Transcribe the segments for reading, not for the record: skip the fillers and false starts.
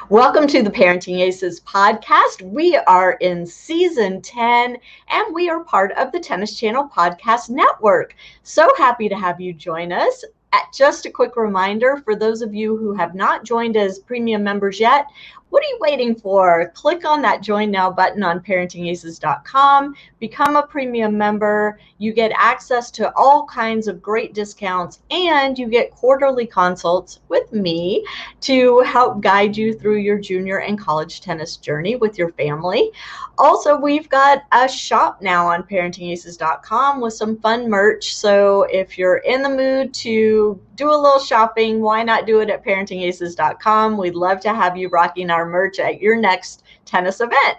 Welcome to the Parenting Aces podcast. We are in season 10 and we are part of the Tennis Channel Podcast Network. So happy to have you join us. Just a quick reminder for those of you who have not joined as premium members yet, what are you waiting for? Click on that Join Now button on ParentingAces.com. Become a premium member. You get access to all kinds of great discounts and you get quarterly consults with me to help guide you through your junior and college tennis journey with your family. Also, we've got a shop now on ParentingAces.com with some fun merch. So if you're in the mood to do a little shopping, why not do it at ParentingAces.com? We'd love to have you rocking our merch at your next tennis event.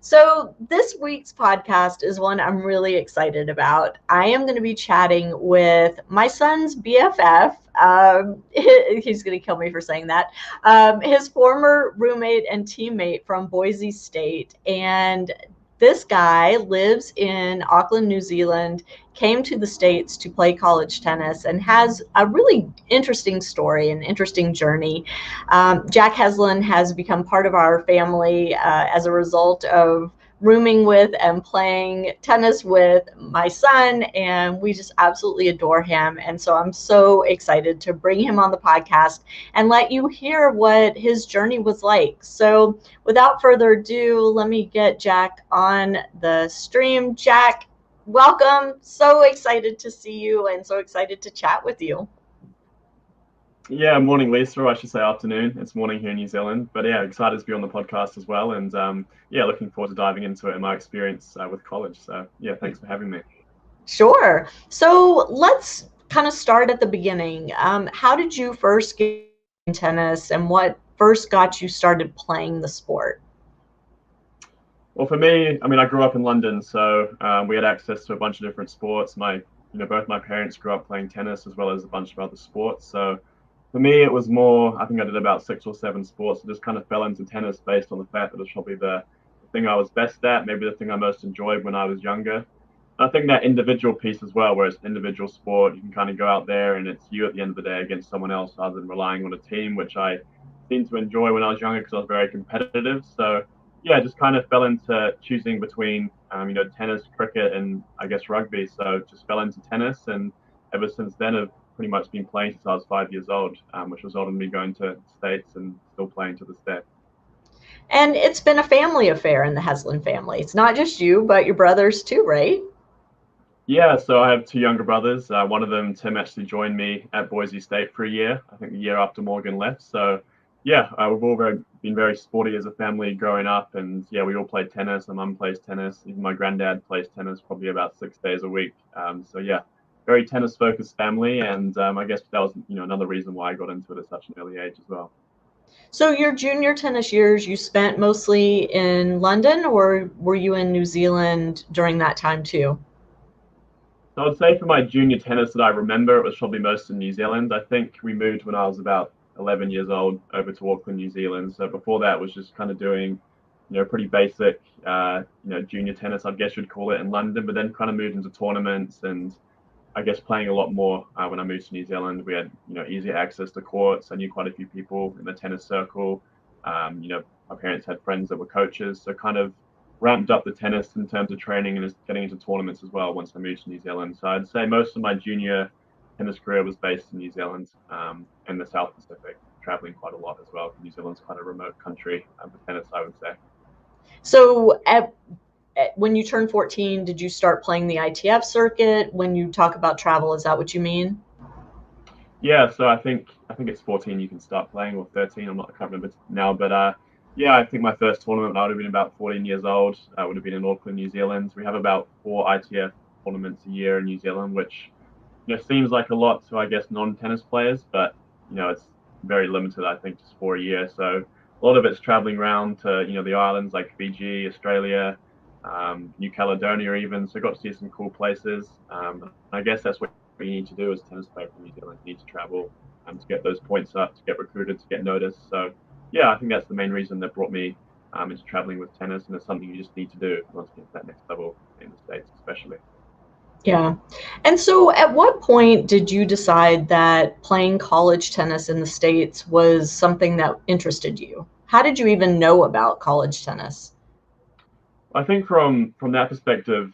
So this week's podcast is one I'm really excited about. I am going to be chatting with my son's BFF. He's going to kill me for saying that. His former roommate and teammate from Boise State. And this guy lives in Auckland, New Zealand, came to the States to play college tennis and has a really interesting story and interesting journey. Jack Heslin has become part of our family as a result of rooming with and playing tennis with my son, and we just absolutely adore him. And so I'm so excited to bring him on the podcast and let you hear what his journey was like. So without further ado, let me get Jack on the stream. Jack, welcome. So excited to see you and so excited to chat with you. Yeah, morning, Lisa. Or I should say afternoon. It's morning here in New Zealand. But yeah, excited to be on the podcast as well. And yeah, looking forward to diving into it and my experience with college. So yeah, thanks for having me. Sure. So let's kind of start at the beginning. How did you first get in tennis and what first got you started playing the sport? Well, for me, I mean, I grew up in London, so we had access to a bunch of different sports. Both my parents grew up playing tennis as well as a bunch of other sports. So for me, it was more, I think I did about 6 or 7 sports. I just kind of fell into tennis based on the fact that it was probably the thing I was best at, maybe the thing I most enjoyed when I was younger. I think that individual piece as well, where it's an individual sport, you can kind of go out there and it's you at the end of the day against someone else rather than relying on a team, which I seemed to enjoy when I was younger because I was very competitive. So yeah, just kind of fell into choosing between, tennis, cricket, and I guess rugby. So just fell into tennis, and ever since then, I've pretty much been playing since I was 5 years old, which resulted in me going to States and still playing to this day. And it's been a family affair in the Heslin family. It's not just you, but your brothers too, right? Yeah, so I have 2 younger brothers. One of them, Tim, actually joined me at Boise State for a year, I think the year after Morgan left. So yeah, we've all been very sporty as a family growing up. And yeah, we all played tennis. My mum plays tennis. Even my granddad plays tennis probably about 6 days a week. So yeah, very tennis focused family. And I guess that was, another reason why I got into it at such an early age as well. So your junior tennis years, you spent mostly in London, or were you in New Zealand during that time too? So I would say for my junior tennis that I remember, it was probably most in New Zealand. I think we moved when I was about 11 years old over to Auckland, New Zealand. So before that was just kind of doing, pretty basic, junior tennis, I guess you'd call it, in London, but then kind of moved into tournaments and I guess playing a lot more when I moved to New Zealand. We had, easier access to courts. I knew quite a few people in the tennis circle. My parents had friends that were coaches, so kind of ramped up the tennis in terms of training and getting into tournaments as well once I moved to New Zealand. So I'd say most of my junior tennis career was based in New Zealand and the South Pacific, traveling quite a lot as well. New Zealand's quite a remote country for tennis, I would say. So when you turned 14, did you start playing the ITF circuit? When you talk about travel, is that what you mean? Yeah, so I think it's 14 you can start playing, or 13. I can't remember now, but yeah, I think my first tournament I would have been about 14 years old. I would have been in Auckland, New Zealand. We have about 4 ITF tournaments a year in New Zealand, which seems like a lot to I guess non-tennis players, but it's very limited. I think just for a year. So a lot of it's traveling around to the islands like Fiji, Australia, New Caledonia even. So I got to see some cool places. I guess that's what you need to do as a tennis player from New Zealand. You need to travel to get those points up, to get recruited, to get noticed. So yeah, I think that's the main reason that brought me into traveling with tennis, and it's something you just need to do if you want to get to that next level in the States, especially. Yeah. And so at what point did you decide that playing college tennis in the States was something that interested you? How did you even know about college tennis? I think from that perspective,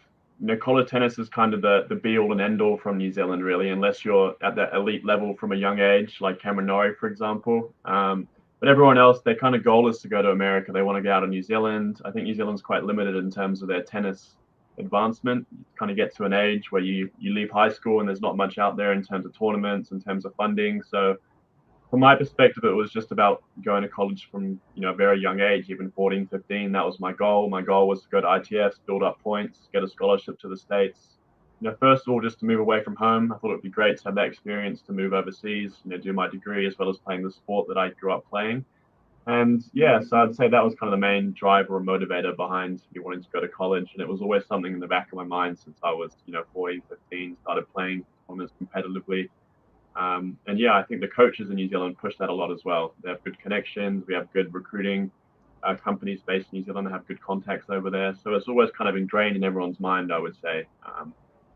college tennis is kind of the be all and end all from New Zealand, really, unless you're at that elite level from a young age, like Cameron Norrie, for example. But everyone else, their kind of goal is to go to America. They want to get out of New Zealand. I think New Zealand's quite limited in terms of their tennis advancement. You kind of get to an age where you leave high school and there's not much out there in terms of tournaments, in terms of funding. So from my perspective, it was just about going to college from, a very young age, even 14, 15. That was my goal. My goal was to go to ITFs, build up points, get a scholarship to the States. First of all, just to move away from home. I thought it would be great to have that experience to move overseas, do my degree as well as playing the sport that I grew up playing. And yeah, so I'd say that was kind of the main driver or motivator behind me wanting to go to college. And it was always something in the back of my mind since I was, 14, 15, started playing tournaments competitively. And yeah, I think the coaches in New Zealand push that a lot as well. They have good connections. We have good recruiting companies based in New Zealand that have good contacts over there. So it's always kind of ingrained in everyone's mind, I would say.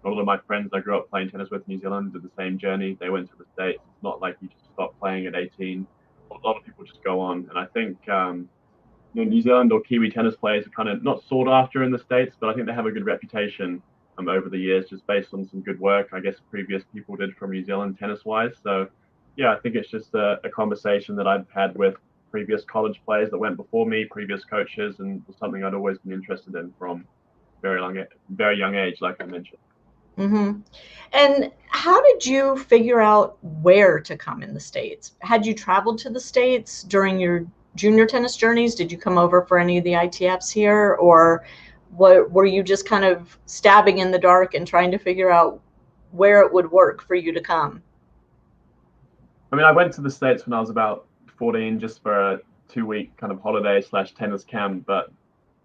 A lot of my friends I grew up playing tennis with in New Zealand did the same journey. They went to the States. It's not like you just stop playing at 18. A lot of people just go on. And I think New Zealand or Kiwi tennis players are kind of not sought after in the States, but I think they have a good reputation over the years, just based on some good work, I guess, previous people did from New Zealand tennis wise. So, yeah, I think it's just a conversation that I've had with previous college players that went before me, previous coaches, and was something I'd always been interested in from very young age, like I mentioned. Mm-hmm. And how did you figure out where to come in the States? Had you traveled to the States during your junior tennis journeys? Did you come over for any of the ITFs here? Or were you just kind of stabbing in the dark and trying to figure out where it would work for you to come? I mean, I went to the States when I was about 14 just for a 2 week kind of holiday / tennis camp. But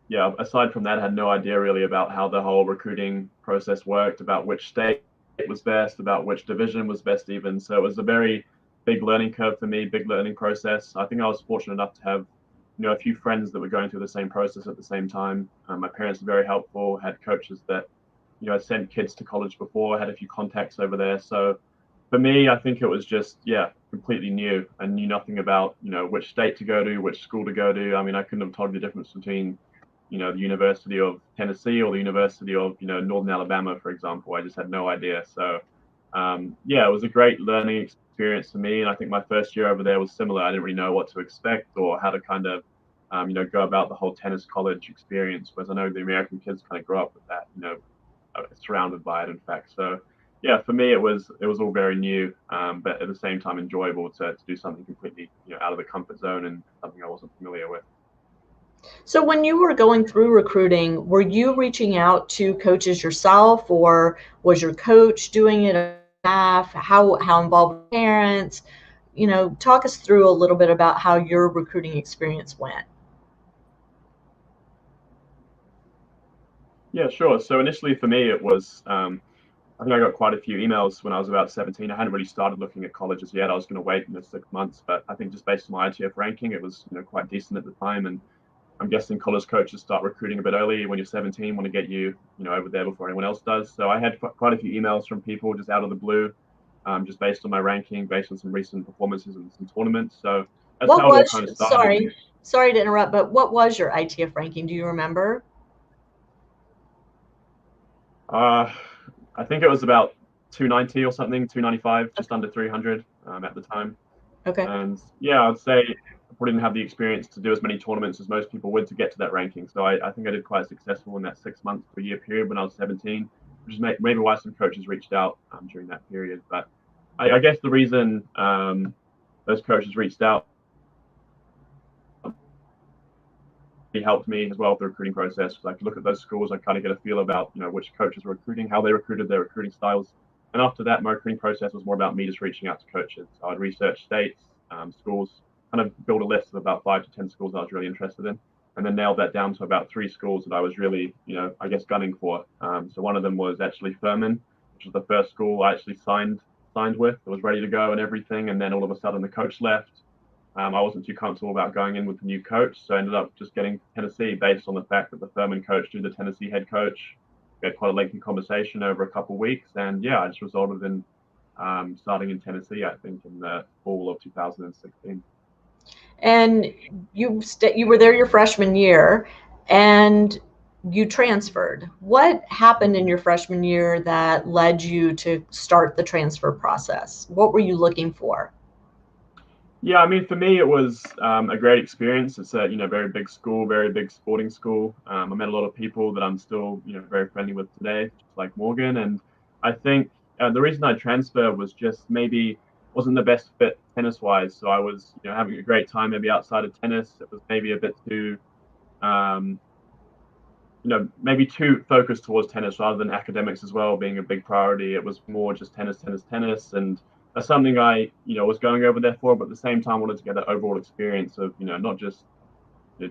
yeah, aside from that, I had no idea really about how the whole recruiting process worked, about which state was best, about which division was best even. So it was a very big learning curve for me, big learning process. I think I was fortunate enough to have, a few friends that were going through the same process at the same time. My parents were very helpful, had coaches that, had sent kids to college before, had a few contacts over there. So for me, I think it was just, yeah, completely new. I knew nothing about, which state to go to, which school to go to. I mean, I couldn't have told you the difference between, the University of Tennessee or the University of, Northern Alabama, for example. I just had no idea. So, yeah, it was a great learning experience for me. And I think my first year over there was similar. I didn't really know what to expect or how to kind of, go about the whole tennis college experience. Whereas I know the American kids kind of grow up with that, surrounded by it, in fact. So, yeah, for me, it was all very new, but at the same time enjoyable to do something completely, out of the comfort zone and something I wasn't familiar with. So when you were going through recruiting, were you reaching out to coaches yourself, or was your coach doing it? Staff? How involved were parents? Talk us through a little bit about how your recruiting experience went. Yeah, sure. So initially for me, it was I think I got quite a few emails when I was about 17. I hadn't really started looking at colleges yet. I was going to wait 6 months, but I think just based on my ITF ranking, it was quite decent at the time. And I'm guessing college coaches start recruiting a bit early when you're 17, want to get you over there before anyone else does. So I had quite a few emails from people just out of the blue, just based on my ranking, based on some recent performances in some tournaments. So that's What how it all kind of was, started. sorry to interrupt, but what was your ITF ranking? Do you remember? Uh, I think it was about 290 or something, 295, just under 300 at the time. Okay. And yeah, I'd say I probably didn't have the experience to do as many tournaments as most people would to get to that ranking. So I think I did quite successful in that 6 months to a year period when I was 17, which is maybe why some coaches reached out during that period. But I guess the reason those coaches reached out helped me as well with the recruiting process. I could look at those schools, I kind of get a feel about which coaches were recruiting, how they recruited, their recruiting styles. And after that, my recruiting process was more about me just reaching out to coaches. So I'd research states, schools, kind of build a list of about 5 to 10 schools I was really interested in, and then nailed that down to about 3 schools that I was really, I guess, gunning for. So one of them was actually Furman, which was the first school I actually signed with. It was ready to go and everything, and then all of a sudden the coach left. I wasn't too comfortable about going in with the new coach, so I ended up just getting Tennessee based on the fact that the Furman coach knew the Tennessee head coach. We had quite a lengthy conversation over a couple of weeks, and yeah, I just resulted in starting in Tennessee, I think, in the fall of 2016. And you were there your freshman year, and you transferred. What happened in your freshman year that led you to start the transfer process? What were you looking for? Yeah, I mean, for me, it was a great experience. It's a very big school, very big sporting school. I met a lot of people that I'm still very friendly with today, just like Morgan. And I think the reason I transferred was just maybe wasn't the best fit tennis wise. So I was having a great time maybe outside of tennis. It was maybe a bit too um, maybe too focused towards tennis rather than academics as well being a big priority. It was more just tennis, tennis, tennis, and that's something I was going over there for, but at the same time wanted to get an overall experience of not just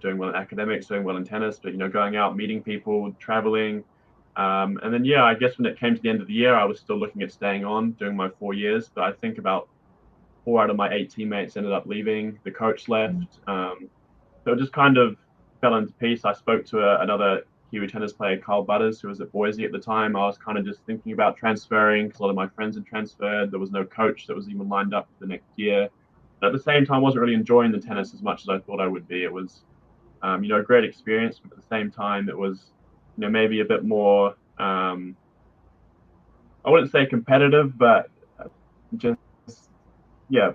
doing well in academics, doing well in tennis, but going out, meeting people, traveling. And then I guess when it came to the end of the year, I was still looking at staying on, doing my 4 years, but I think about 4 out of my 8 teammates ended up leaving. The coach left. So it just kind of fell into piece. I spoke to another Kiwi tennis player, Carl Butters, who was at Boise at the time. I was kind of just thinking about transferring because a lot of my friends had transferred. There was no coach that was even lined up for the next year. But at the same time, I wasn't really enjoying the tennis as much as I thought I would be. It was, a great experience, but at the same time, it was, maybe a bit more, I wouldn't say competitive, but just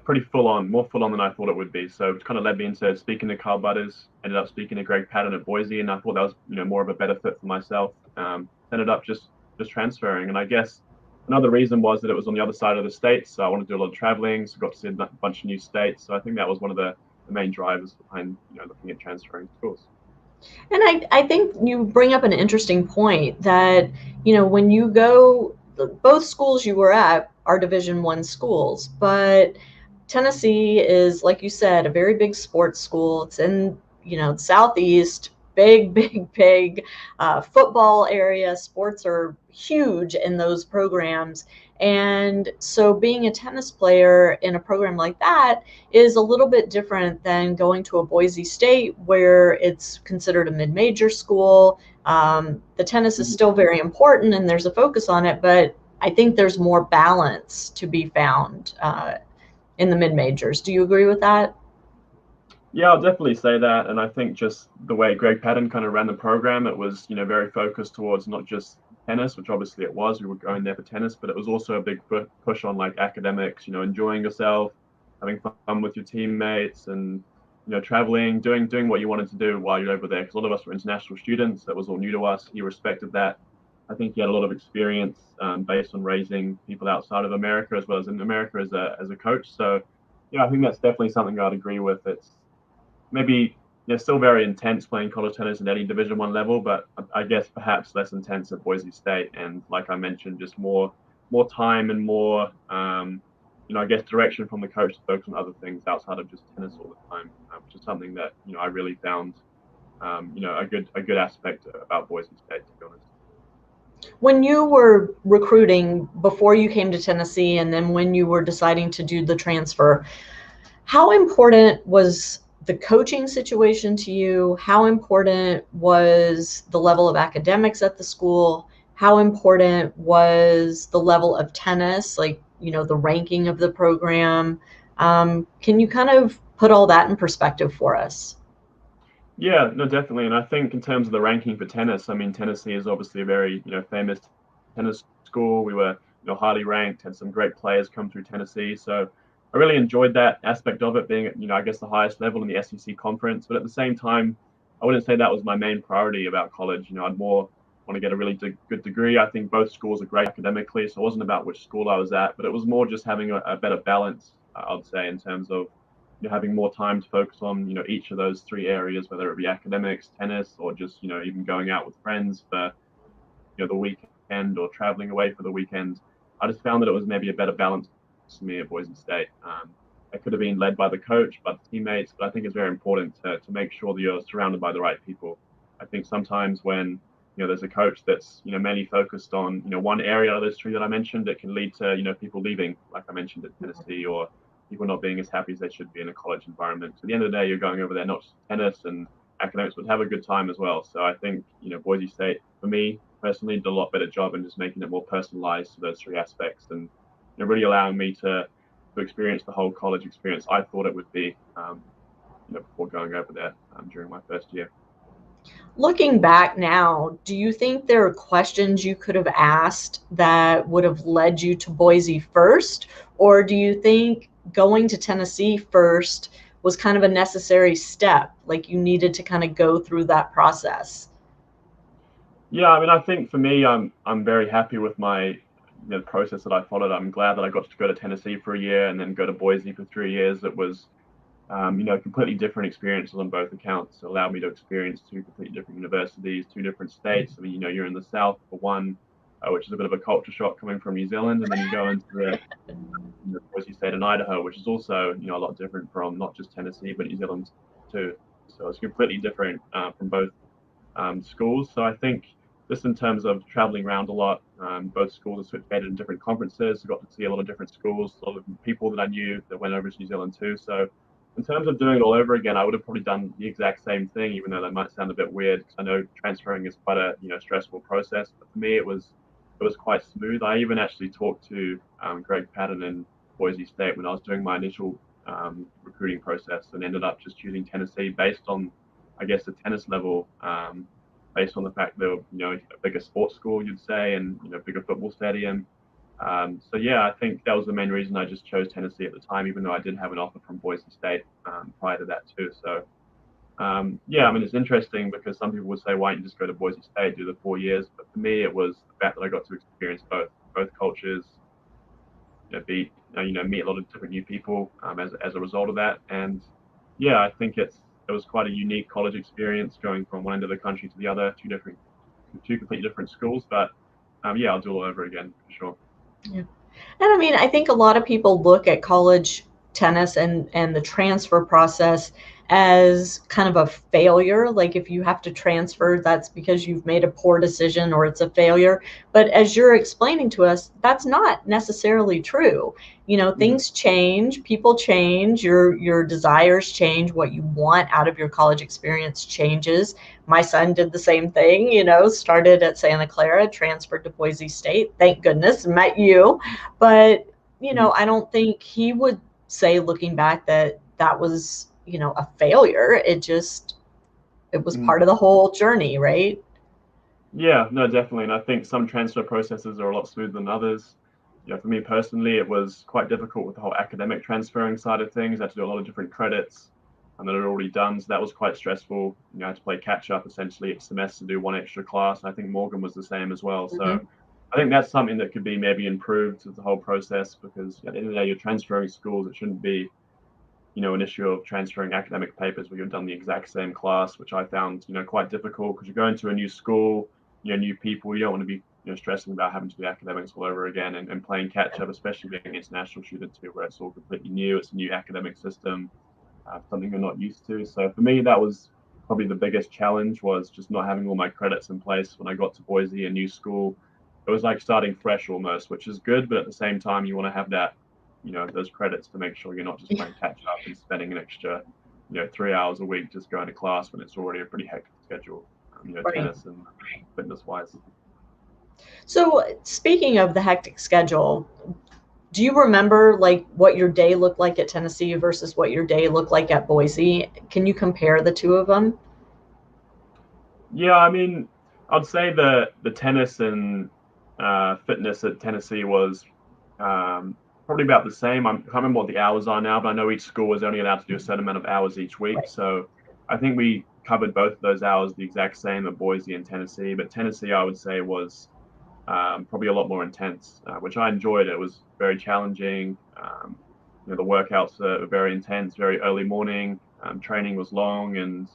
pretty full on, more full on than I thought it would be. So it kind of led me into speaking to Carl Butters, ended up speaking to Greg Patton at Boise, and I thought that was more of a better fit for myself. Ended up just transferring, and I guess another reason was that it was on the other side of the state, so I wanted to do a lot of traveling, so got to see a bunch of new states. So I think that was one of the main drivers behind looking at transferring schools. And I think you bring up an interesting point that, when you go, both schools you were at are Division I schools, but Tennessee is, like you said, a very big sports school. It's in, Southeast, big, big, big football area. Sports are huge in those programs. And so being a tennis player in a program like that is a little bit different than going to a Boise State where it's considered a mid-major school. The tennis is Mm-hmm. still very important and there's a focus on it, but I think there's more balance to be found in the mid-majors. Do you agree with that? Yeah, I'll definitely say that. And I think just the way Greg Patton kind of ran the program, it was, very focused towards not just tennis, which obviously it was. We were going there for tennis, but it was also a big push on like academics, enjoying yourself, having fun with your teammates and, traveling, doing what you wanted to do while you're over there. Because a lot of us were international students. That was all new to us. He respected that. I think he had a lot of experience based on raising people outside of America as well as in America as a coach. So, I think that's definitely something I'd agree with. It's maybe still very intense playing college tennis at any Division I level, but I guess perhaps less intense at Boise State. And like I mentioned, just more time and more I guess direction from the coach to focus on other things outside of just tennis all the time, which is something that I really found a good aspect about Boise State, to be honest. When you were recruiting before you came to Tennessee and then when you were deciding to do the transfer, how important was the coaching situation to you? How important was the level of academics at the school? How important was the level of tennis, like, the ranking of the program? Can you kind of put all that in perspective for us? Yeah, no, definitely. And I think in terms of the ranking for tennis, I mean, Tennessee is obviously a very, famous tennis school. We were, highly ranked, had some great players come through Tennessee. So I really enjoyed that aspect of it being at, I guess the highest level in the SEC conference. But at the same time, I wouldn't say that was my main priority about college. I'd more want to get a really good degree. I think both schools are great academically. So it wasn't about which school I was at, but it was more just having a better balance, I'd say, in terms of having more time to focus on each of those three areas, whether it be academics, tennis, or just even going out with friends for the weekend or traveling away for the weekend. I just found that it was maybe a better balance for me at Boise State. It could have been led by the coach, by the teammates, but I think it's very important to make sure that you're surrounded by the right people. I think sometimes when there's a coach that's mainly focused on one area of those three that I mentioned, it can lead to people leaving, like I mentioned at Tennessee, or people not being as happy as they should be in a college environment. So at the end of the day, you're going over there not just tennis and academics, but have a good time as well. So I think Boise State, for me personally, did a lot better job in just making it more personalized to those three aspects and really allowing me to experience the whole college experience I thought it would be. before going over there during my first year. Looking back now, do you think there are questions you could have asked that would have led you to Boise first? Or do you think going to Tennessee first was kind of a necessary step, like you needed to kind of go through that process? Yeah, I mean, I think for me, I'm very happy with my process that I followed. I'm glad that I got to go to Tennessee for a year and then go to Boise for 3 years. It was completely different experiences on both accounts. It allowed me to experience two completely different universities, two different states. I mean, you're in the South for one, which is a bit of a culture shock coming from New Zealand, and then you go into the Boise State in Idaho, which is also, a lot different from not just Tennessee, but New Zealand too. So it's completely different from both schools. So I think just in terms of traveling around a lot, both schools are situated in different conferences. I got to see a lot of different schools, a lot of people that I knew that went over to New Zealand too. So in terms of doing it all over again, I would have probably done the exact same thing, even though that might sound a bit weird, because I know transferring is quite a stressful process. But for me, it was quite smooth. I even actually talked to Greg Patton in Boise State when I was doing my initial recruiting process, and ended up just choosing Tennessee based on, I guess, the tennis level, based on the fact they were, a bigger sports school, you'd say, and bigger football stadium. So yeah, I think that was the main reason I just chose Tennessee at the time, even though I did have an offer from Boise State prior to that too. So yeah, I mean, it's interesting because some people would say, why don't you just go to Boise State, do the 4 years? But for me, it was the fact that I got to experience both cultures, meet a lot of different new people as a result of that. And yeah, I think it was quite a unique college experience going from one end of the country to the other, two completely different schools. But yeah, I'll do it all over again for sure. Yeah. And I mean, I think a lot of people look at college tennis and the transfer process as kind of a failure. Like if you have to transfer, that's because you've made a poor decision or it's a failure. But as you're explaining to us, that's not necessarily true. Mm-hmm. Things change, people change, your desires change, what you want out of your college experience changes. My son did the same thing, started at Santa Clara, transferred to Boise State. Thank goodness, met you. But, Mm-hmm. I don't think he would say, looking back, that that was, a failure. It was Mm-hmm. part of the whole journey, right? Yeah, no, definitely. And I think some transfer processes are a lot smoother than others. For me personally, it was quite difficult with the whole academic transferring side of things. I had to do a lot of different credits and that I'd already done. So that was quite stressful. I had to play catch up essentially each semester, do one extra class. I think Morgan was the same as well. So Mm-hmm. I think that's something that could be maybe improved with the whole process, because at the end of the day, you're transferring schools. It shouldn't be, an issue of transferring academic papers where you've done the exact same class, which I found, quite difficult, because you're going to a new school, new people. You don't want to be, stressing about having to do academics all over again, and playing catch up, especially being an international student too, where it's all completely new. It's a new academic system, something you're not used to. So for me, that was probably the biggest challenge, was just not having all my credits in place when I got to Boise, a new school. It was like starting fresh almost, which is good, but at the same time, you want to have that, those credits to make sure you're not just playing catch up and spending an extra, 3 hours a week just going to class when it's already a pretty hectic schedule, Right. tennis and fitness wise. So speaking of the hectic schedule, do you remember like what your day looked like at Tennessee versus what your day looked like at Boise? Can you compare the two of them? Yeah, I mean, I'd say the tennis and fitness at Tennessee was probably about the same. I can't remember what the hours are now, but I know each school was only allowed to do a certain amount of hours each week. Right. So I think we covered both of those hours the exact same at Boise and Tennessee. But Tennessee, I would say, was probably a lot more intense, which I enjoyed. It was very challenging. The workouts are very intense, very early morning. Training was long, and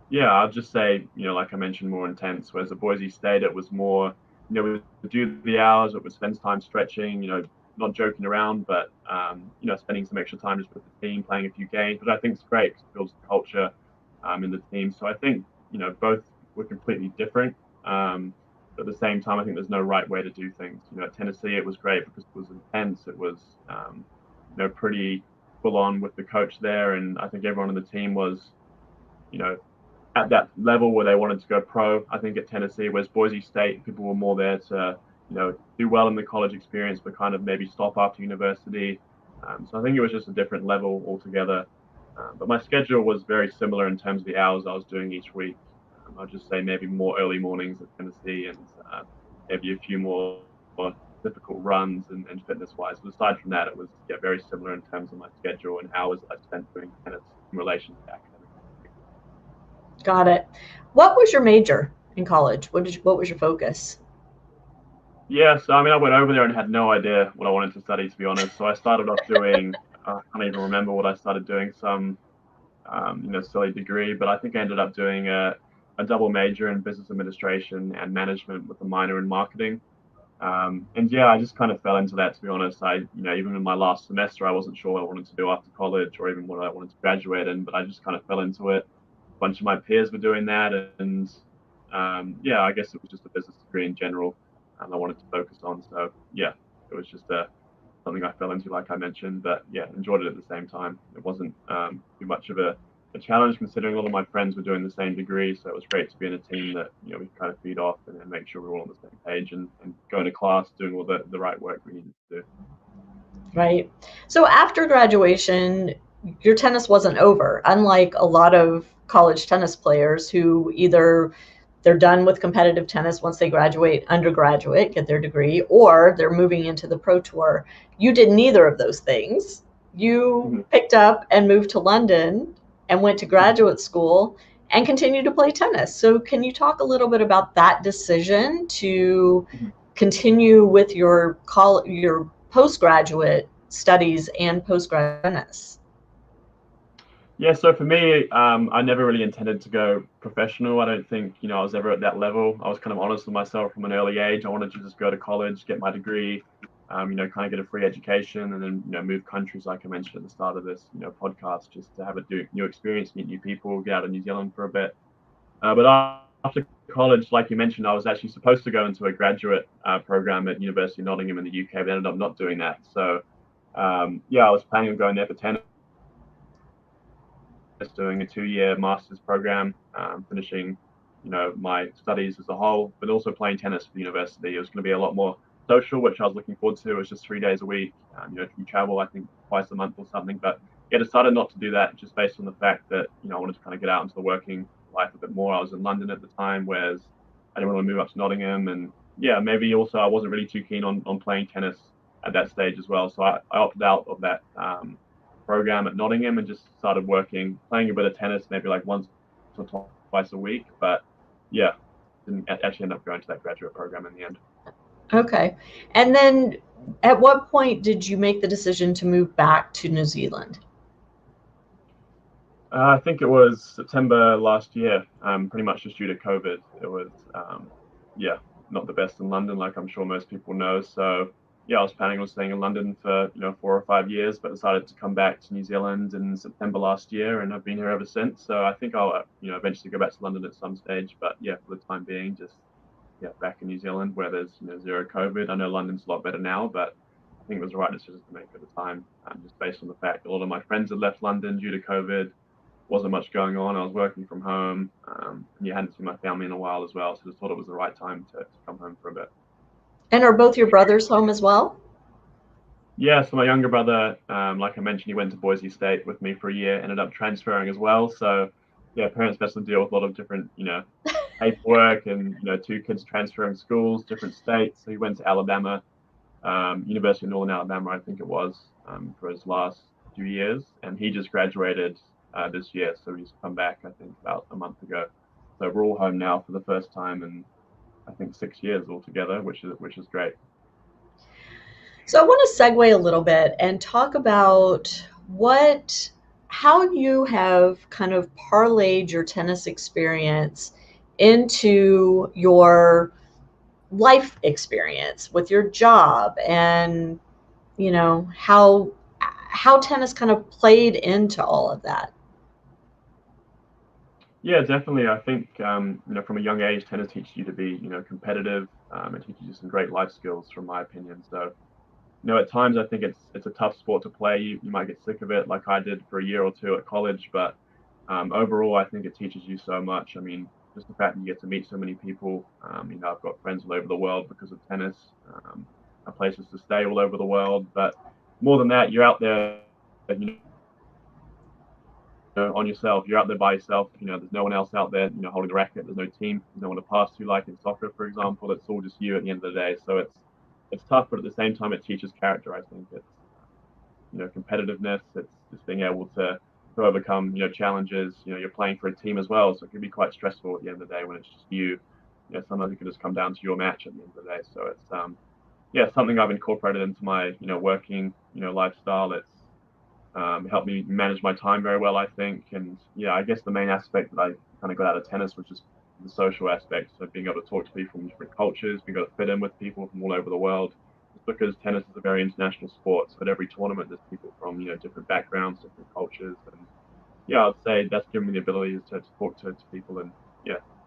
yeah, I'd just say, like I mentioned, more intense. Whereas at Boise State, it was more, we would do the hours, it would spend time stretching, not joking around, but, spending some extra time just with the team, playing a few games, which I think is great because it builds the culture in the team. So I think, both were completely different. But at the same time, I think there's no right way to do things. At Tennessee, it was great because it was intense. It was, pretty full on with the coach there. And I think everyone on the team was, you know, at that level where they wanted to go pro. I think at Tennessee, whereas Boise State, people were more there to, do well in the college experience, but kind of maybe stop after university. So I think it was just a different level altogether. But my schedule was very similar in terms of the hours I was doing each week. I'll just say maybe more early mornings at Tennessee and maybe a few more difficult runs and fitness wise. But aside from that, it was very similar in terms of my schedule and hours I spent doing tennis in relation to academics. Got it. What was your major in college? What was your focus? Yeah, so I mean, I went over there and had no idea what I wanted to study, to be honest. So I started off doing, I can't even remember what I started doing, some silly degree, but I think I ended up doing a double major in business administration and management with a minor in marketing. And yeah, I just kind of fell into that, to be honest. Even in my last semester, I wasn't sure what I wanted to do after college or even what I wanted to graduate in, but I just kind of fell into it. A bunch of my peers were doing that, and yeah, I guess it was just a business degree in general, and I wanted to focus on. So yeah, it was just something I fell into, like I mentioned, but yeah, enjoyed it at the same time. It wasn't too much of a challenge considering a lot of my friends were doing the same degree. So it was great to be in a team that, we kind of feed off and then make sure we're all on the same page and going to class, doing all the right work we needed to do. Right. So after graduation, your tennis wasn't over, unlike a lot of college tennis players who either they're done with competitive tennis once they graduate undergraduate, get their degree, or they're moving into the pro tour. You did neither of those things. You Mm-hmm. picked up and moved to London and went to graduate school and continued to play tennis. So can you talk a little bit about that decision to Mm-hmm. continue with your postgraduate studies and postgrad tennis? Yeah, so for me, I never really intended to go professional. I don't think, I was ever at that level. I was kind of honest with myself from an early age. I wanted to just go to college, get my degree, kind of get a free education and then, move countries, like I mentioned at the start of this, podcast, just to have a new experience, meet new people, get out of New Zealand for a bit. But after college, like you mentioned, I was actually supposed to go into a graduate program at University of Nottingham in the UK, but ended up not doing that. So, yeah, I was planning on going there for tennis, doing a 2-year master's program, finishing, my studies as a whole, but also playing tennis for the university. It was going to be a lot more social, which I was looking forward to. It was just 3 days a week. If you travel, I think twice a month or something. But yeah, decided not to do that just based on the fact that, I wanted to kind of get out into the working life a bit more. I was in London at the time, whereas I didn't want to move up to Nottingham. And yeah, maybe also I wasn't really too keen on playing tennis at that stage as well. So I opted out of that program at Nottingham and just started working, playing a bit of tennis, maybe like once or twice a week. But yeah, didn't actually end up going to that graduate program in the end. Okay. And then at what point did you make the decision to move back to New Zealand? I think it was September last year, pretty much just due to COVID. It was, yeah, not the best in London, like I'm sure most people know. So, yeah, I was planning on staying in London for, 4 or 5 years, but decided to come back to New Zealand in September last year, and I've been here ever since. So I think I'll, eventually go back to London at some stage. But yeah, for the time being, just, yeah, back in New Zealand where there's, zero COVID. I know London's a lot better now, but I think it was the right decision to make at the time, just based on the fact that a lot of my friends had left London due to COVID, wasn't much going on. I was working from home, and you hadn't seen my family in a while as well. So just thought it was the right time to come home for a bit. And are both your brothers home as well? Yeah, so my younger brother, like I mentioned, he went to Boise State with me for a year, ended up transferring as well. So yeah, parents have to deal with a lot of different, paperwork and, two kids transferring schools, different states. So he went to Alabama, University of Northern Alabama, I think it was, for his last 2 years. And he just graduated this year. So he's come back, I think, about a month ago. So we're all home now for the first time in, I think, 6 years altogether, which is great. So I want to segue a little bit and talk about how you have kind of parlayed your tennis experience into your life experience with your job and, how tennis kind of played into all of that. Yeah, definitely. I think from a young age, tennis teaches you to be competitive. It teaches you some great life skills, from my opinion. So at times I think it's a tough sport to play. You might get sick of it, like I did for a year or two at college. But overall, I think it teaches you so much. I mean, just the fact that you get to meet so many people. I've got friends all over the world because of tennis. Places to stay all over the world. But more than that, you're out there, on yourself. You're out there by yourself. There's no one else out there, holding the racket. There's no team. There's no one to pass to, like in soccer, for example. It's all just you at the end of the day. So it's tough, but at the same time, it teaches character. I think it's competitiveness. It's just being able to overcome challenges. You're playing for a team as well, so it can be quite stressful at the end of the day when it's just you. Sometimes it can just come down to your match at the end of the day. So it's something I've incorporated into my working lifestyle. It's helped me manage my time very well, I think. And I guess the main aspect that I kind of got out of tennis was just the social aspect. So being able to talk to people from different cultures, being able to fit in with people from all over the world. Just because tennis is a very international sport, so at every tournament there's people from different backgrounds, different cultures, and I'd say that's given me the ability to talk to people in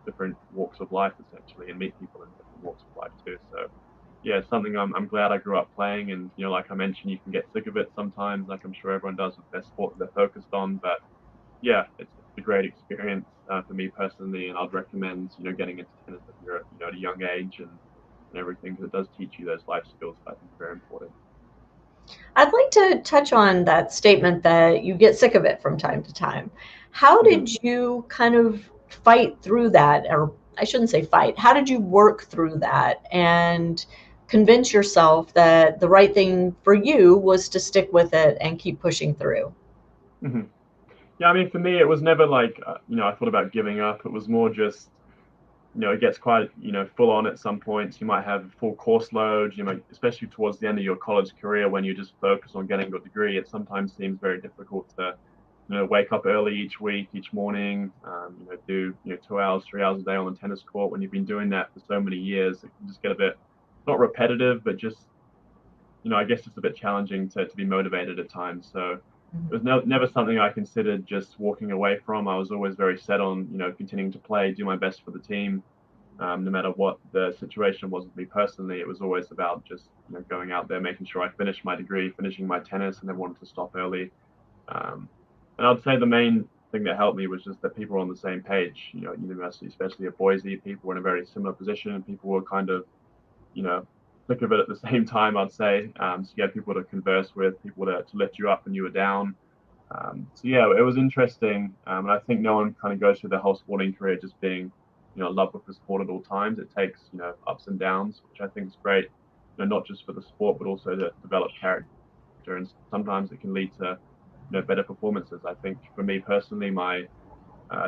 different walks of life essentially, and meet people in different walks of life too. So it's something I'm glad I grew up playing, and like I mentioned, you can get sick of it sometimes, like I'm sure everyone does with their sport that they're focused on. But it's a great experience for me personally, and I'd recommend getting into tennis if you're at a young age and everything, because it does teach you those life skills that I think are very important. I'd like to touch on that statement that you get sick of it from time to time. How did you kind of fight through that? Or I shouldn't say fight. How did you work through that and convince yourself that the right thing for you was to stick with it and keep pushing through? Mm-hmm. Yeah, I mean, for me, it was never like, I thought about giving up. It was more just, it gets quite, full on at some points. You might have full course load, especially towards the end of your college career when you just focus on getting your degree. It sometimes seems very difficult to, wake up early each week, each morning, do, 2 hours, 3 hours a day on the tennis court. When you've been doing that for so many years, it can just get a bit, not repetitive, but just, I guess it's a bit challenging to be motivated at times. So it was never something I considered just walking away from. I was always very set on, continuing to play, do my best for the team, no matter what the situation was with me personally. It was always about just going out there, making sure I finished my degree, finishing my tennis, and then wanted to stop early. And I'd say the main thing that helped me was just that people were on the same page. At university, especially at Boise, people were in a very similar position, and people were kind of, thick of it at the same time, I'd say. So you had people to converse with, people to lift you up when you were down. It was interesting. And I think no one kind of goes through their whole sporting career just being, in love with the sport at all times. It takes, ups and downs, which I think is great, not just for the sport, but also to develop character. And sometimes it can lead to, better performances. I think for me personally, my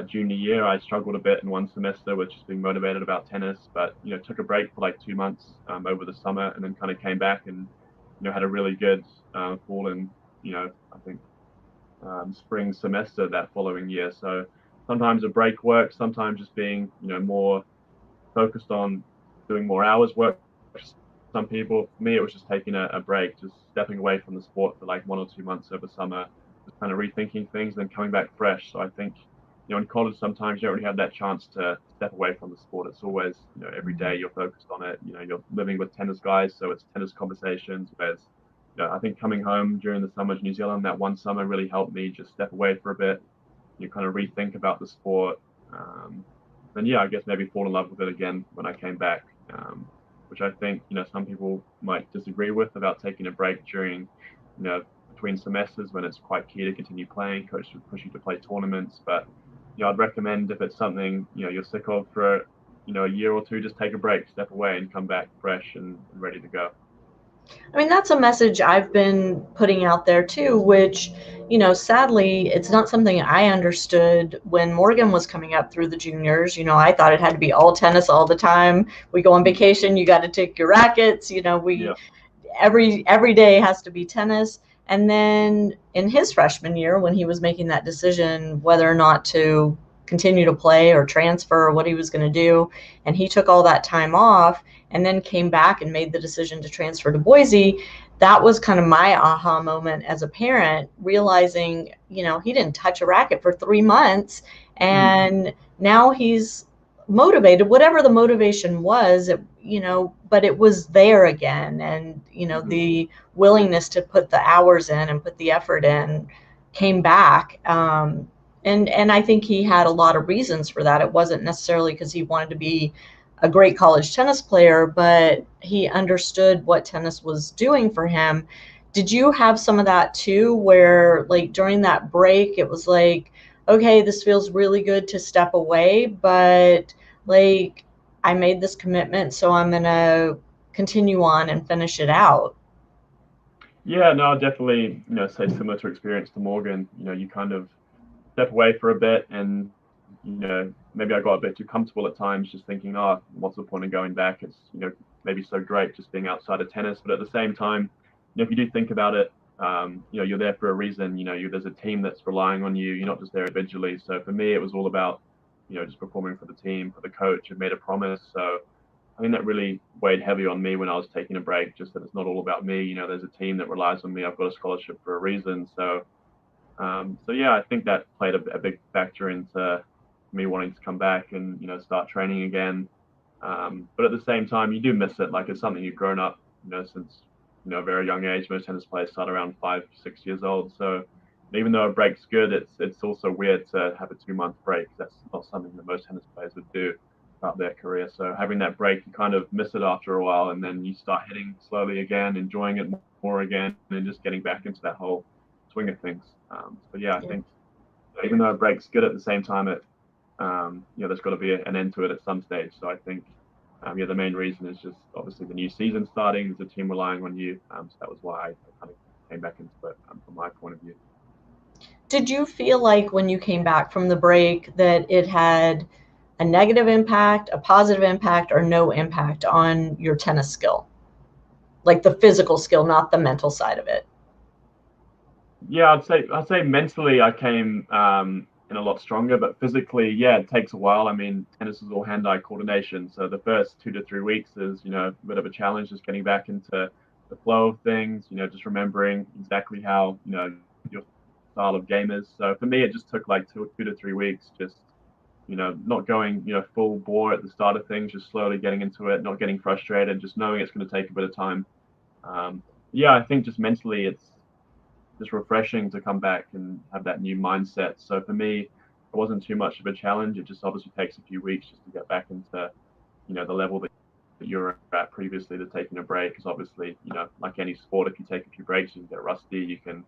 junior year, I struggled a bit in one semester with just being motivated about tennis, but took a break for like 2 months over the summer, and then kind of came back and had a really good fall and I think spring semester that following year. So sometimes a break works, sometimes just being more focused on doing more hours work. Some people, for me, it was just taking a break, just stepping away from the sport for like 1 or 2 months over summer, just kind of rethinking things, and then coming back fresh. So I think in college, sometimes you don't really have that chance to step away from the sport. It's always, every day you're focused on it. You're living with tennis guys, so it's tennis conversations. Whereas, I think coming home during the summer to New Zealand, that one summer really helped me just step away for a bit. You kind of rethink about the sport. And I guess maybe fall in love with it again when I came back, which I think, some people might disagree with about taking a break during, between semesters when it's quite key to continue playing. Coaches would push you to play tournaments, but I'd recommend if it's something you're sick of for a year or two, just take a break, step away, and come back fresh and ready to go. I mean, that's a message I've been putting out there too, which, sadly, it's not something I understood when Morgan was coming up through the juniors. I thought it had to be all tennis all the time. We go on vacation, you got to take your rackets, every day has to be tennis. And then in his freshman year, when he was making that decision whether or not to continue to play or transfer or what he was going to do, and he took all that time off and then came back and made the decision to transfer to Boise, that was kind of my aha moment as a parent, realizing, he didn't touch a racket for 3 months, and now he's motivated, whatever the motivation was, but it was there again. And, the willingness to put the hours in and put the effort in came back. And I think he had a lot of reasons for that. It wasn't necessarily because he wanted to be a great college tennis player, but he understood what tennis was doing for him. Did you have some of that too, where like during that break, it was like, okay, this feels really good to step away, but like I made this commitment, so I'm going to continue on and finish it out. Yeah, no, I'll definitely, say similar to experience to Morgan. You kind of step away for a bit, and maybe I got a bit too comfortable at times, just thinking, oh, what's the point of going back? It's maybe so great just being outside of tennis, but at the same time, if you do think about it, you're there for a reason. There's a team that's relying on you. You're not just there individually. So for me, it was all about just performing for the team, for the coach. I've made a promise, so I think that really weighed heavy on me when I was taking a break. Just that it's not all about me. There's a team that relies on me. I've got a scholarship for a reason. So yeah, I think that played a big factor into me wanting to come back and start training again. But at the same time, you do miss it. Like it's something you've grown up, since a very young age. Most tennis players start around 5, 6 years old. So even though a break's good, it's also weird to have a 2 month break. That's not something that most tennis players would do throughout their career. So having that break, you kind of miss it after a while, and then you start hitting slowly again, enjoying it more again, and just getting back into that whole swing of things. So yeah, I Yeah. think even though a break's good, at the same time, there's got to be an end to it at some stage. So I think, the main reason is just obviously the new season starting. There's a team relying on you. So that was why I kind of came back into it from my point of view. Did you feel like when you came back from the break that it had a negative impact, a positive impact, or no impact on your tennis skill? Like the physical skill, not the mental side of it. Yeah, I'd say mentally I came in a lot stronger, but physically, yeah, it takes a while. I mean, tennis is all hand-eye coordination, so the first 2 to 3 weeks is a bit of a challenge, just getting back into the flow of things. Just remembering exactly how your style of game is. So for me, it just took like 2 to 3 weeks, just not going full bore at the start of things, just slowly getting into it, not getting frustrated, just knowing it's going to take a bit of time. Yeah, I think just mentally, it's just refreshing to come back and have that new mindset. So for me, it wasn't too much of a challenge. It just obviously takes a few weeks just to get back into, the level that you were at previously to taking a break. Because obviously, like any sport, if you take a few breaks, you can get rusty. You can,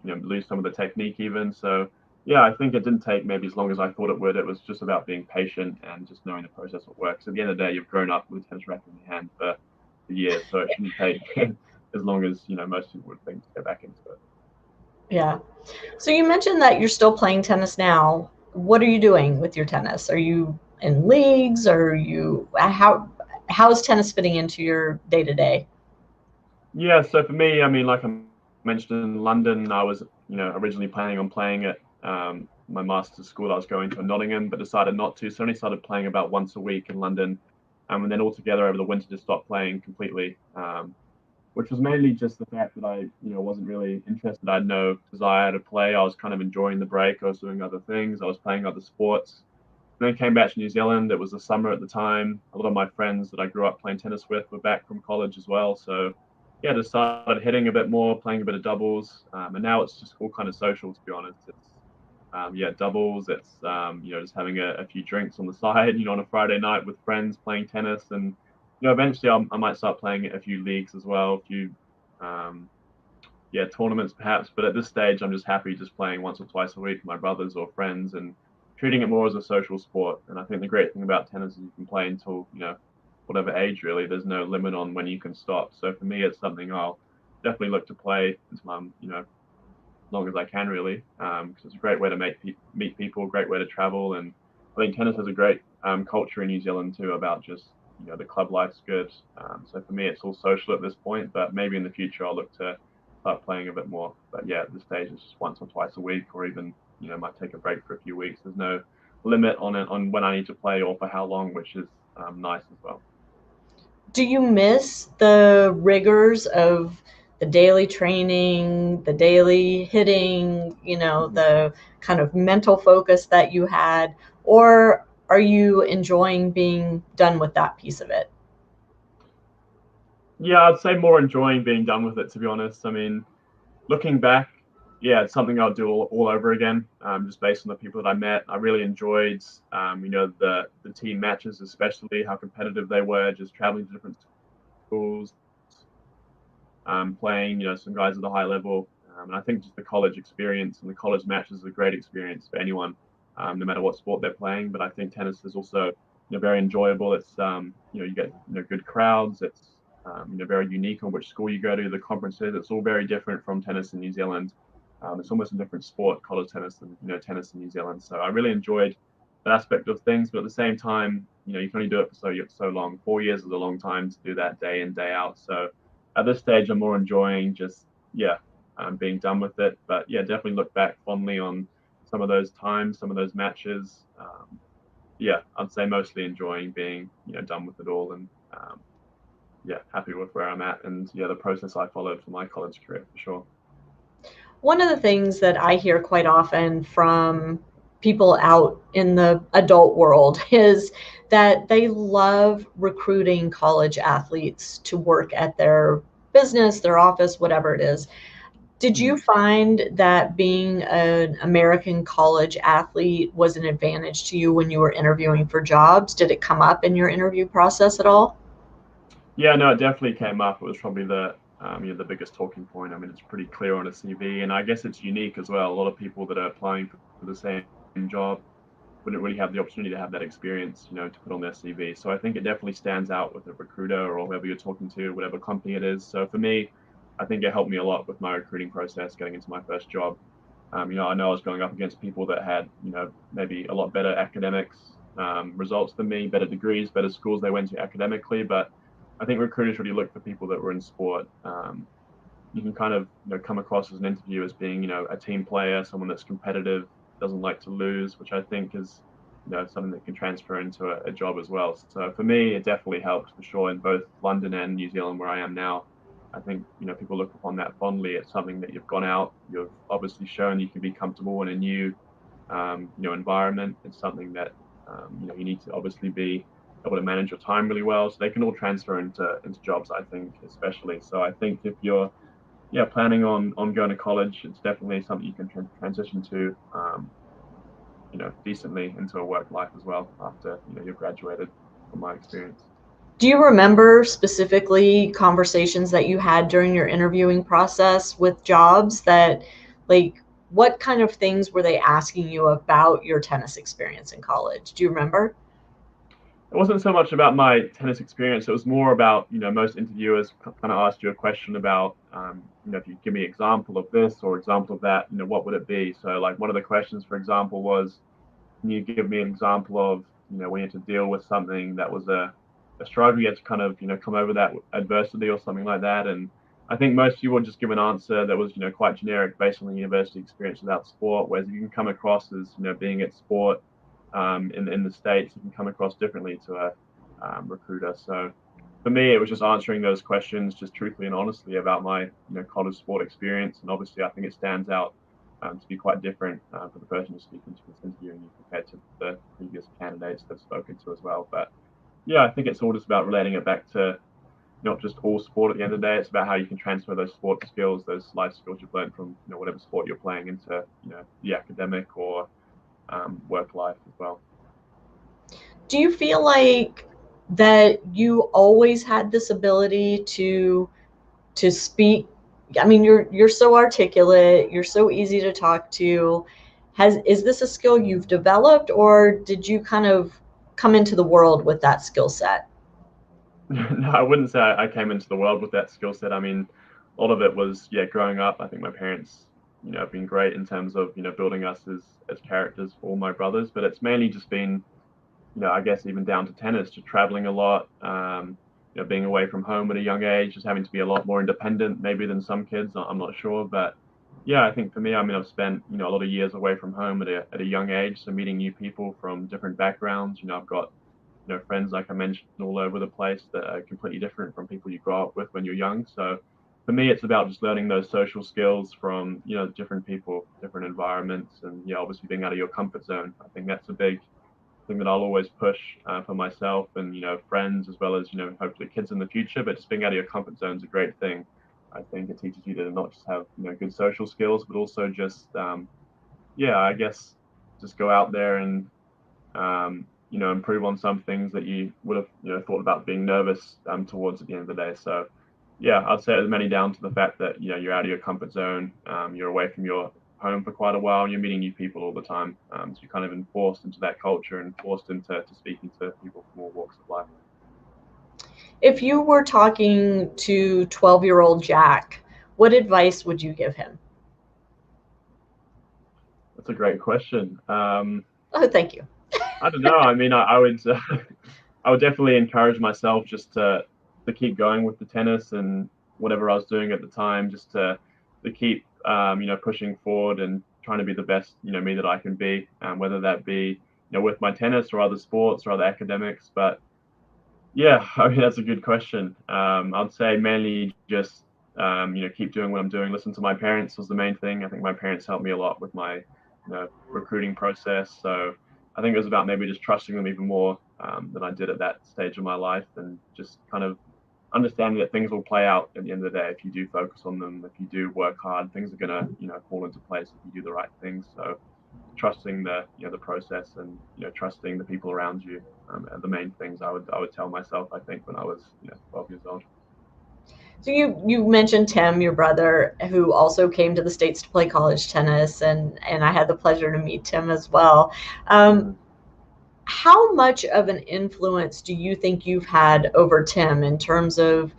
lose some of the technique even. So yeah, I think it didn't take maybe as long as I thought it would. It was just about being patient and just knowing the process will work. So at the end of the day, you've grown up with a tennis racket in your hand for years, so it shouldn't take as long as most people would think to get back into it. Yeah. So you mentioned that you're still playing tennis now. What are you doing with your tennis? Are you in leagues? Are you how is tennis fitting into your day to day? Yeah, so for me, I mean, like I mentioned in London, I was originally planning on playing at my master's school I was going to in Nottingham, but decided not to. So I only started playing about once a week in London, and then altogether over the winter just stopped playing completely. Which was mainly just the fact that I, wasn't really interested. I had no desire to play. I was kind of enjoying the break. I was doing other things. I was playing other sports. And then came back to New Zealand. It was the summer at the time. A lot of my friends that I grew up playing tennis with were back from college as well. So yeah, just started hitting a bit more, playing a bit of doubles. And now it's just all kind of social, to be honest. It's doubles. It's just having a few drinks on the side, on a Friday night with friends playing tennis, and eventually I might start playing a few leagues as well, a few um, tournaments perhaps. But at this stage, I'm just happy just playing once or twice a week with my brothers or friends and treating it more as a social sport. And I think the great thing about tennis is you can play until whatever age really. There's no limit on when you can stop. So for me, it's something I'll definitely look to play until I'm long as I can, really, because it's a great way to meet people, a great way to travel, and I think tennis has a great culture in New Zealand too about just the club life's good. So for me, it's all social at this point, but maybe in the future I'll look to start playing a bit more. But yeah, at this stage it's just once or twice a week, or even might take a break for a few weeks. There's no limit on it on when I need to play or for how long, which is nice as well. Do you miss the rigors of the daily training, the daily hitting, the kind of mental focus that you had, or are you enjoying being done with that piece of it? Yeah, I'd say more enjoying being done with it, to be honest. I mean, looking back, yeah, it's something I'll do all over again. Just based on the people that I met, I really enjoyed, the team matches, especially how competitive they were. Just traveling to different schools, playing, some guys at a high level. And I think just the college experience and the college matches is a great experience for anyone, no matter what sport they're playing. But I think tennis is also very enjoyable. It's you get good crowds. It's very unique on which school you go to, the conferences. It's all very different from tennis in New Zealand. It's almost a different sport, college tennis, than tennis in New Zealand. So I really enjoyed that aspect of things. But at the same time, you can only do it for so long. 4 years is a long time to do that day in, day out. So at this stage, I'm more enjoying just being done with it. But yeah, definitely look back fondly on some of those times, some of those matches. I'd say mostly enjoying being done with it all, and happy with where I'm at, and the process I followed for my college career for sure. One of the things that I hear quite often from people out in the adult world is that they love recruiting college athletes to work at their business, their office, whatever it is. Did you find that being an American college athlete was an advantage to you when you were interviewing for jobs? Did it come up in your interview process at all? Yeah, no, it definitely came up. It was probably the biggest talking point. I mean, it's pretty clear on a CV, and I guess it's unique as well. A lot of people that are applying for the same job wouldn't really have the opportunity to have that experience, to put on their CV. So I think it definitely stands out with a recruiter or whoever you're talking to, whatever company it is. So for me, I think it helped me a lot with my recruiting process getting into my first job. I know I was going up against people that had, maybe a lot better academics results than me, better degrees, better schools they went to academically. But I think recruiters really look for people that were in sport. You can kind of come across as an interview as being a team player, someone that's competitive, doesn't like to lose, which I think is something that can transfer into a job as well. So for me, it definitely helped for sure in both London and New Zealand, where I am now. I think people look upon that fondly. It's something that you've gone out, you've obviously shown you can be comfortable in a new environment. It's something that you need to obviously be able to manage your time really well. So they can all transfer into jobs, I think, especially. So I think if you're planning on going to college, it's definitely something you can transition to decently into a work life as well after you've graduated, from my experience. Do you remember specifically conversations that you had during your interviewing process with jobs that, like, what kind of things were they asking you about your tennis experience in college? Do you remember? It wasn't so much about my tennis experience. It was more about, most interviewers kind of asked you a question about, if you give me an example of this or example of that, what would it be? So like one of the questions, for example, was, can you give me an example of, when you had to deal with something that was a struggle, you had to kind of, come over that adversity or something like that. And I think most people would just give an answer that was, quite generic based on the university experience without sport. Whereas if you can come across as, being at sport in the States, you can come across differently to a recruiter. So for me, it was just answering those questions just truthfully and honestly about my, college sport experience. And obviously, I think it stands out to be quite different for the person you're speaking to that's interviewing you compared to the previous candidates they've spoken to as well. But yeah, I think it's all just about relating it back to not just all sport at the end of the day. It's about how you can transfer those sport skills, those life skills you've learned from whatever sport you're playing into the academic or work life as well. Do you feel like that you always had this ability to speak? I mean, you're so articulate, you're so easy to talk to. Is this a skill you've developed, or did you kind of come into the world with that skill set? No, I wouldn't say I came into the world with that skill set. I mean, a lot of it was growing up. I think my parents have been great in terms of building us as characters for all my brothers. But it's mainly just been I guess even down to tennis, just traveling a lot, being away from home at a young age, just having to be a lot more independent, maybe than some kids. I'm not sure, but yeah, I think for me, I mean, I've spent a lot of years away from home at a young age, so meeting new people from different backgrounds. I've got friends like I mentioned all over the place that are completely different from people you grow up with when you're young. So for me, it's about just learning those social skills from different people, different environments, and obviously being out of your comfort zone. I think that's a big thing that I'll always push for myself and friends, as well as hopefully kids in the future. But just being out of your comfort zone is a great thing. I think it teaches you to not just have good social skills, but also just I guess just go out there and improve on some things that you would have thought about being nervous towards at the end of the day. So yeah, I'd say it was mainly down to the fact that you're out of your comfort zone, you're away from your home for quite a while, and you're meeting new people all the time. So you're kind of enforced into that culture and forced into speaking to people from all walks of life. If you were talking to 12-year-old Jack, what advice would you give him? That's a great question. Oh, thank you. I don't know. I mean, I would I would definitely encourage myself just to keep going with the tennis and whatever I was doing at the time, just to keep pushing forward and trying to be the best me that I can be, whether that be with my tennis or other sports or other academics. But yeah, I mean that's a good question. I'd say mainly just keep doing what I'm doing. Listen to my parents was the main thing. I think my parents helped me a lot with my recruiting process. So I think it was about maybe just trusting them even more than I did at that stage of my life, and just kind of understanding that things will play out at the end of the day if you do focus on them. If you do work hard, things are gonna fall into place if you do the right things. So trusting the process, and trusting the people around you are the main things I would tell myself, I think, when I was 12 years old. So you mentioned Tim, your brother, who also came to the States to play college tennis, and I had the pleasure to meet Tim as well. Mm-hmm. How much of an influence do you think you've had over Tim in terms of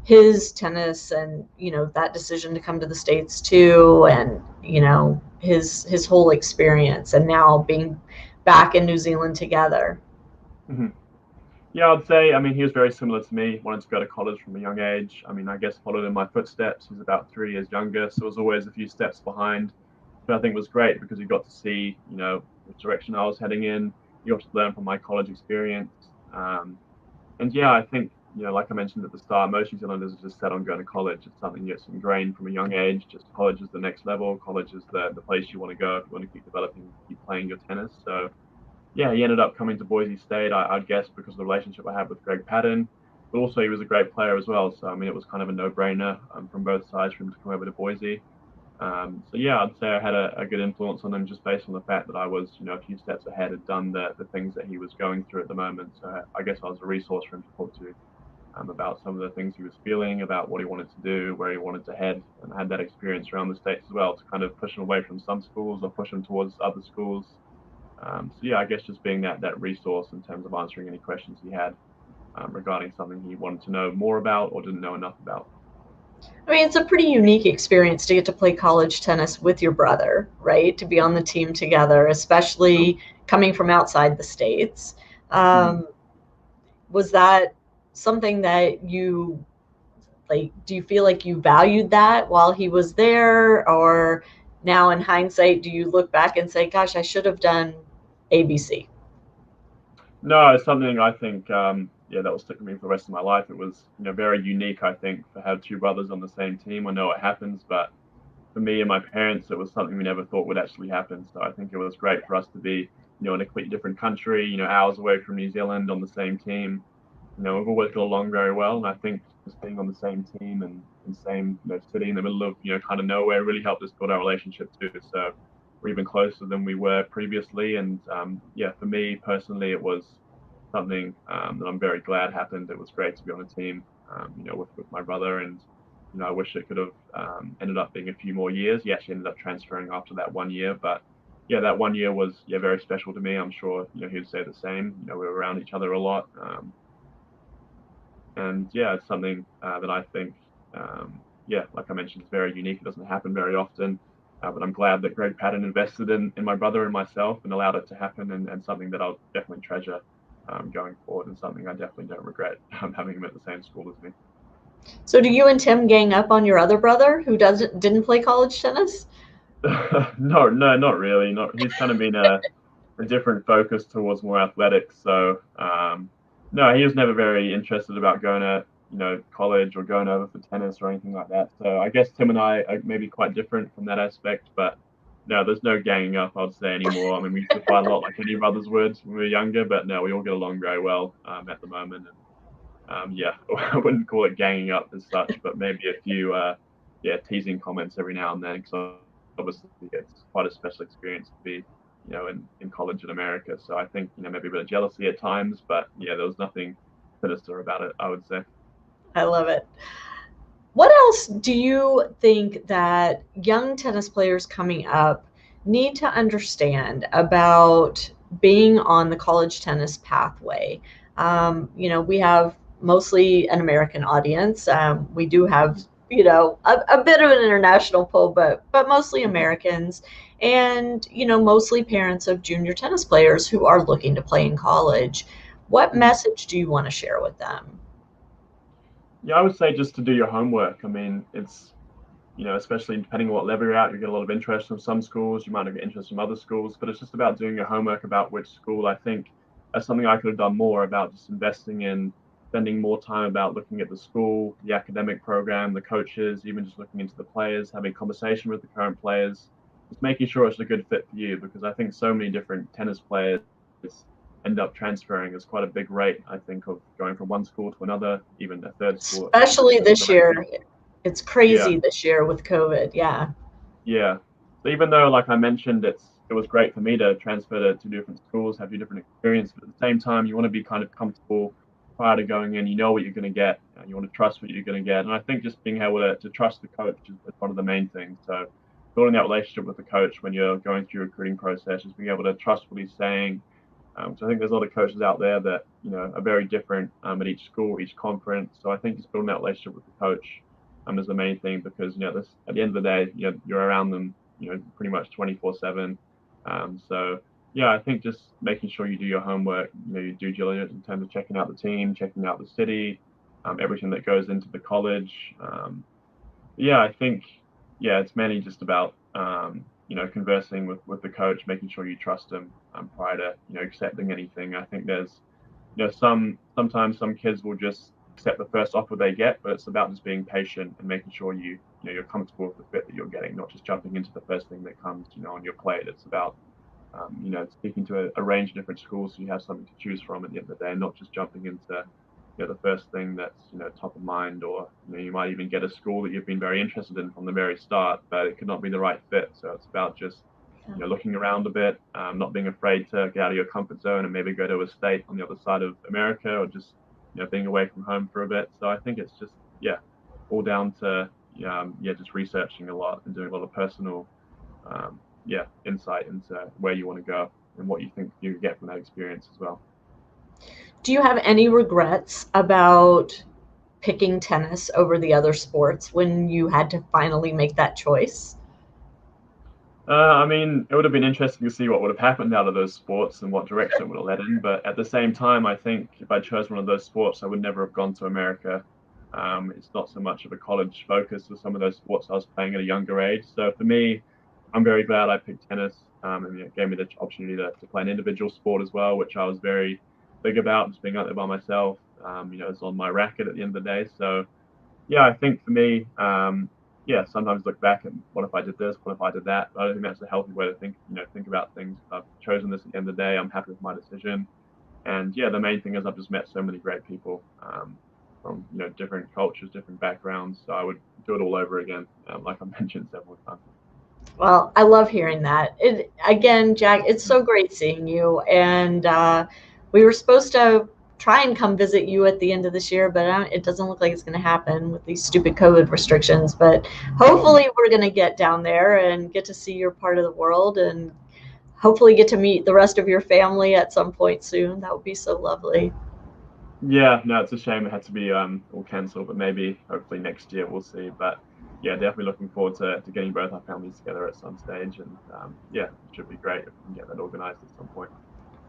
his tennis and that decision to come to the States too, and his whole experience, and now being back in New Zealand together? Mm-hmm. Yeah, I'd say, I mean, he was very similar to me, wanted to go to college from a young age. I mean, I guess followed in my footsteps. He's about 3 years younger, so was always a few steps behind. But I think it was great because he got to see, which direction I was heading in. He got to learn from my college experience. And yeah, I think, like I mentioned at the start, most New Zealanders are just set on going to college. It's something that's ingrained from a young age. Just college is the next level. College is the place you want to go if you want to keep developing, keep playing your tennis. So yeah, he ended up coming to Boise State, I'd guess, because of the relationship I had with Greg Patton. But also, he was a great player as well. So, I mean, it was kind of a no brainer from both sides for him to come over to Boise. So, yeah, I'd say I had a good influence on him just based on the fact that I was, a few steps ahead, had done the things that he was going through at the moment. So, I guess I was a resource for him to talk to about some of the things he was feeling, about what he wanted to do, where he wanted to head, and I had that experience around the States as well to kind of push him away from some schools or push him towards other schools. So yeah, I guess just being that resource in terms of answering any questions he had regarding something he wanted to know more about or didn't know enough about. I mean, it's a pretty unique experience to get to play college tennis with your brother, right? To be on the team together, Sure. especially coming from outside the States. Mm-hmm. Was that something that you like? Do you feel like you valued that while he was there? Or now in hindsight, do you look back and say, gosh, I should have done ABC? No, it's something I think, yeah, that will stick with me for the rest of my life. It was, very unique, I think, to have two brothers on the same team. I know it happens, but for me and my parents, it was something we never thought would actually happen. So I think it was great for us to be, in a completely different country, hours away from New Zealand on the same team. We've always got along very well, and I think just being on the same team and same city in the middle of kind of nowhere really helped us build our relationship too. So we're even closer than we were previously, and yeah, for me personally, it was something that I'm very glad happened. It was great to be on a team, with my brother, and I wish it could have ended up being a few more years. He actually ended up transferring after that 1 year, but yeah, that 1 year was very special to me. I'm sure he'd say the same. We were around each other a lot. And yeah, it's something that I think, yeah, like I mentioned, is very unique. It doesn't happen very often. But I'm glad that Greg Patton invested in my brother and myself and allowed it to happen, and something that I'll definitely treasure going forward, and something I definitely don't regret having him at the same school as me. So do you and Tim gang up on your other brother who didn't play college tennis? No, no, not really. Not he's kind of been a different focus towards more athletics. So no, he was never very interested about going to college or going over for tennis or anything like that. So I guess Tim and I are maybe quite different from that aspect, but no, there's no ganging up, I'd say, anymore. I mean, we used to fight a lot like any brothers would when we were younger, but no, we all get along very well at the moment. And yeah, I wouldn't call it ganging up as such, but maybe a few yeah, teasing comments every now and then, because obviously it's quite a special experience to be in college in America. So I think maybe a bit of jealousy at times, but yeah, there was nothing sinister about it, I would say. I love it. What else do you think that young tennis players coming up need to understand about being on the college tennis pathway? We have mostly an American audience. We do have, a bit of an international pull, but mostly Americans, and mostly parents of junior tennis players who are looking to play in college. What message do you want to share with them? Yeah, I would say just to do your homework. I mean, it's, especially depending on what level you're at, you get a lot of interest from some schools, you might not get interest from other schools, but it's just about doing your homework about which school. I think that's something I could have done more about, just investing in spending more time about looking at the school, the academic program, the coaches, even just looking into the players, having conversation with the current players, just making sure it's a good fit for you, because I think so many different tennis players end up transferring. It's quite a big rate, I think, of going from one school to another, even a third school at some Especially places. this So I year. think, It's yeah, crazy this year with COVID. Yeah. yeah. So even though, like I mentioned, it was great for me to transfer to two different schools, have two different experiences, but at the same time, you want to be kind of comfortable prior to going in. You know what you're going to get, and you want to trust what you're going to get. And I think just being able to trust the coach is one of the main things. So building that relationship with the coach when you're going through your recruiting process, is being able to trust what he's saying. So I think there's a lot of coaches out there that are very different at each school, each conference. So I think just building that relationship with the coach is the main thing, because this, at the end of the day, you're around them pretty much 24/7. So yeah, I think just making sure you do your homework, your due diligence in terms of checking out the team, checking out the city, everything that goes into the college. Yeah, I think, yeah, it's mainly just about conversing with the coach, making sure you trust him prior to accepting anything. I think there's sometimes some kids will just accept the first offer they get, but it's about just being patient and making sure you're comfortable with the fit that you're getting, not just jumping into the first thing that comes on your plate. It's about speaking to a range of different schools, so you have something to choose from at the end of the day, and not just jumping into the first thing that's top of mind. Or you might even get a school that you've been very interested in from the very start, but it could not be the right fit. So it's about just looking around a bit, not being afraid to get out of your comfort zone and maybe go to a state on the other side of America, or just being away from home for a bit. So I think it's just all down to just researching a lot and doing a lot of personal insight into where you want to go and what you think you get from that experience as well. Do you have any regrets about picking tennis over the other sports when you had to finally make that choice? I mean, it would have been interesting to see what would have happened out of those sports and what direction it would have led in. But at the same time, I think if I chose one of those sports, I would never have gone to America. It's not so much of a college focus with some of those sports I was playing at a younger age. So for me, I'm very glad I picked tennis, and it gave me the opportunity to play an individual sport as well, which I was very big about, just being out there by myself. It's on my racket at the end of the day. So yeah, I think for me, sometimes look back and what if I did this, what if I did that. I don't think that's a healthy way to think about things. I've chosen this at the end of the day. I'm happy with my decision. And yeah, the main thing is I've just met so many great people from different cultures, different backgrounds. So I would do it all over again, like I mentioned several times. Well, I love hearing that. Again, Jack, it's so great seeing you. And we were supposed to try and come visit you at the end of this year, but it doesn't look like it's going to happen with these stupid COVID restrictions. But hopefully, we're going to get down there and get to see your part of the world, and hopefully get to meet the rest of your family at some point soon. That would be so lovely. Yeah, no, it's a shame it had to be all cancelled, but maybe hopefully next year we'll see. But yeah, definitely looking forward to getting both our families together at some stage. And it should be great if we can get that organized at some point.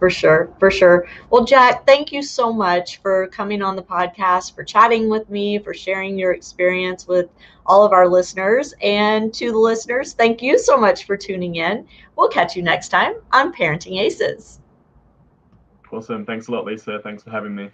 For sure, for sure. Well, Jack, thank you so much for coming on the podcast, for chatting with me, for sharing your experience with all of our listeners. And to the listeners, thank you so much for tuning in. We'll catch you next time on Parenting Aces. Awesome. Thanks a lot, Lisa. Thanks for having me.